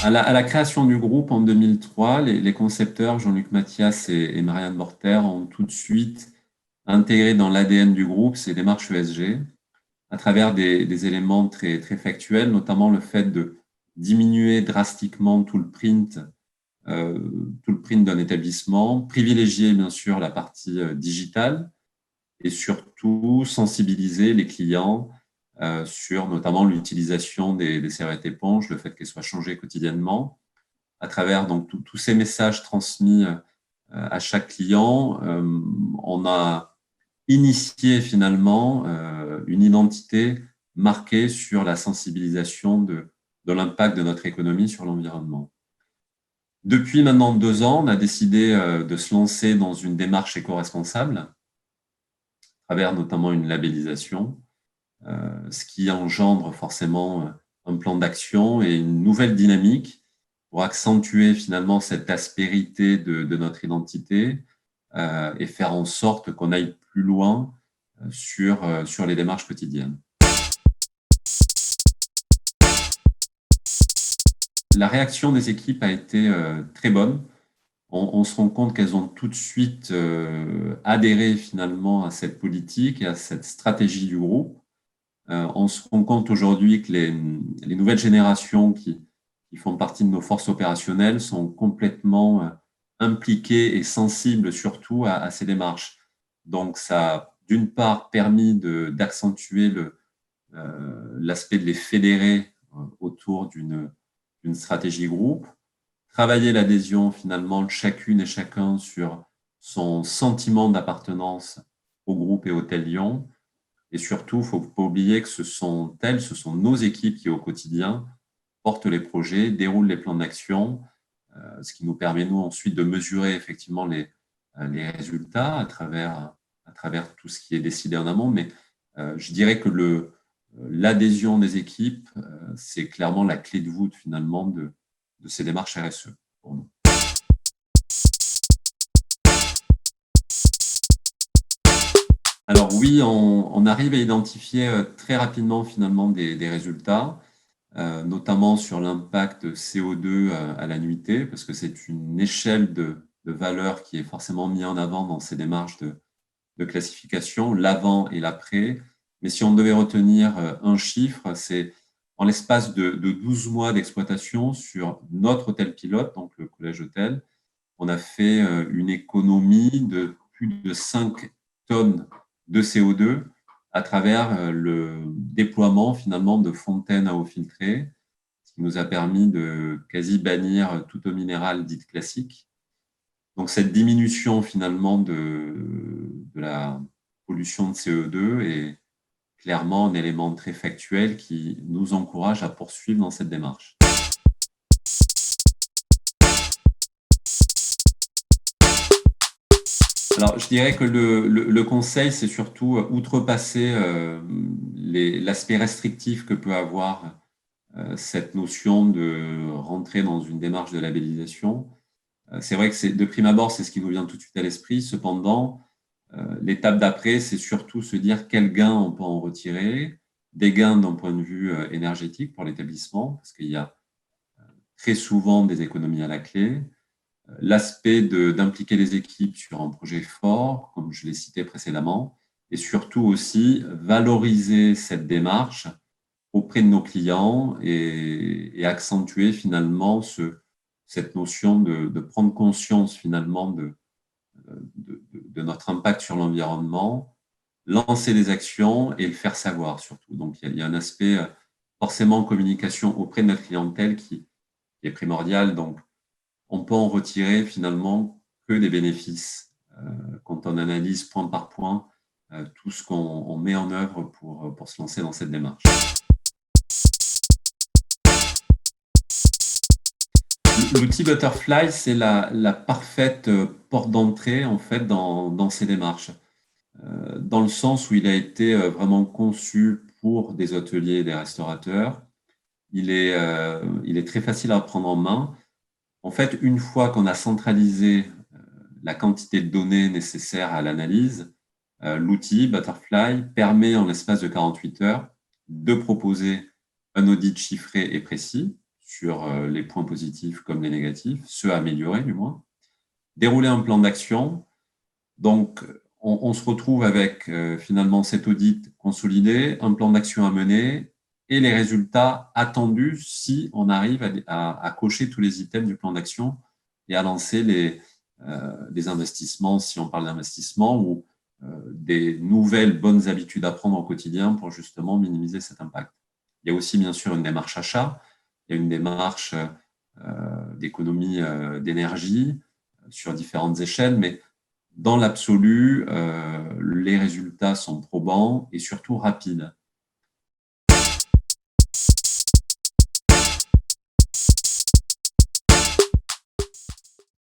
À la création du groupe en 2003, les concepteurs Jean-Luc Mathias et Marianne Borter ont tout de suite intégré dans l'ADN du groupe ces démarches ESG à travers des éléments très factuels, notamment le fait de diminuer drastiquement euh, tout le print d'un établissement, privilégier bien sûr la partie digitale et surtout sensibiliser les clients sur notamment l'utilisation des serviettes éponges, le fait qu'elles soient changées quotidiennement, à travers donc tous ces messages transmis à chaque client. On a initié finalement une identité marquée sur la sensibilisation de l'impact de notre économie sur l'environnement. Depuis maintenant 2 ans, on a décidé de se lancer dans une démarche éco-responsable, à travers notamment une labellisation, ce qui engendre forcément un plan d'action et une nouvelle dynamique pour accentuer finalement cette aspérité de notre identité et faire en sorte qu'on aille plus loin sur les démarches quotidiennes. La réaction des équipes a été très bonne. On se rend compte qu'elles ont tout de suite adhéré finalement à cette politique et à cette stratégie du groupe. On se rend compte aujourd'hui que les nouvelles générations qui font partie de nos forces opérationnelles sont complètement impliquées et sensibles surtout à ces démarches. Donc, ça a d'une part permis d'accentuer l'aspect de les fédérer autour d'une stratégie groupe, travailler l'adhésion finalement de chacune et chacun sur son sentiment d'appartenance au groupe et au Hôtel Lyon. Et surtout, il ne faut pas oublier que ce sont nos équipes qui, au quotidien, portent les projets, déroulent les plans d'action, ce qui nous permet, nous, ensuite, de mesurer effectivement les résultats à travers tout ce qui est décidé en amont. Mais je dirais que l'adhésion des équipes, c'est clairement la clé de voûte, finalement, de ces démarches RSE pour nous. Alors oui, on arrive à identifier très rapidement finalement des résultats, notamment sur l'impact CO2 à la nuitée, parce que c'est une échelle de valeur qui est forcément mise en avant dans ces démarches de classification, l'avant et l'après. Mais si on devait retenir un chiffre, c'est en l'espace de 12 mois d'exploitation sur notre hôtel pilote, donc le Collège Hôtel, on a fait une économie de plus de 5 tonnes de CO2 à travers le déploiement finalement de fontaines à eau filtrée, ce qui nous a permis de quasi bannir toute eau minérale dite classique. Donc cette diminution finalement de la pollution de CO2 est clairement un élément très factuel qui nous encourage à poursuivre dans cette démarche. Alors, je dirais que le conseil, c'est surtout outrepasser l'aspect restrictif que peut avoir cette notion de rentrer dans une démarche de labellisation. C'est vrai que de prime abord, c'est ce qui nous vient tout de suite à l'esprit. Cependant, l'étape d'après, c'est surtout se dire quels gains on peut en retirer, des gains d'un point de vue énergétique pour l'établissement, parce qu'il y a très souvent des économies à la clé. L'aspect d'impliquer les équipes sur un projet fort, comme je l'ai cité précédemment, et surtout aussi valoriser cette démarche auprès de nos clients et accentuer finalement cette notion de prendre conscience finalement de notre impact sur l'environnement, lancer des actions et le faire savoir surtout. Donc il y a un aspect forcément communication auprès de notre clientèle qui est primordial. Donc on peut en retirer finalement que des bénéfices quand on analyse point par point tout ce qu'on met en œuvre pour se lancer dans cette démarche. L'outil Butterfly, c'est la parfaite porte d'entrée en fait dans ces démarches, dans le sens où il a été vraiment conçu pour des hôteliers et des restaurateurs. Il est très facile à prendre en main. En fait, une fois qu'on a centralisé la quantité de données nécessaires à l'analyse, l'outil Butterfly permet en l'espace de 48 heures de proposer un audit chiffré et précis sur les points positifs comme les négatifs, ceux à améliorer du moins, dérouler un plan d'action. Donc, on se retrouve avec finalement cet audit consolidé, un plan d'action à mener et les résultats attendus si on arrive à cocher tous les items du plan d'action et à lancer les investissements, si on parle d'investissement, ou des nouvelles bonnes habitudes à prendre au quotidien pour justement minimiser cet impact. Il y a aussi bien sûr une démarche achat, il y a une démarche d'économie d'énergie sur différentes échelles, mais dans l'absolu, les résultats sont probants et surtout rapides.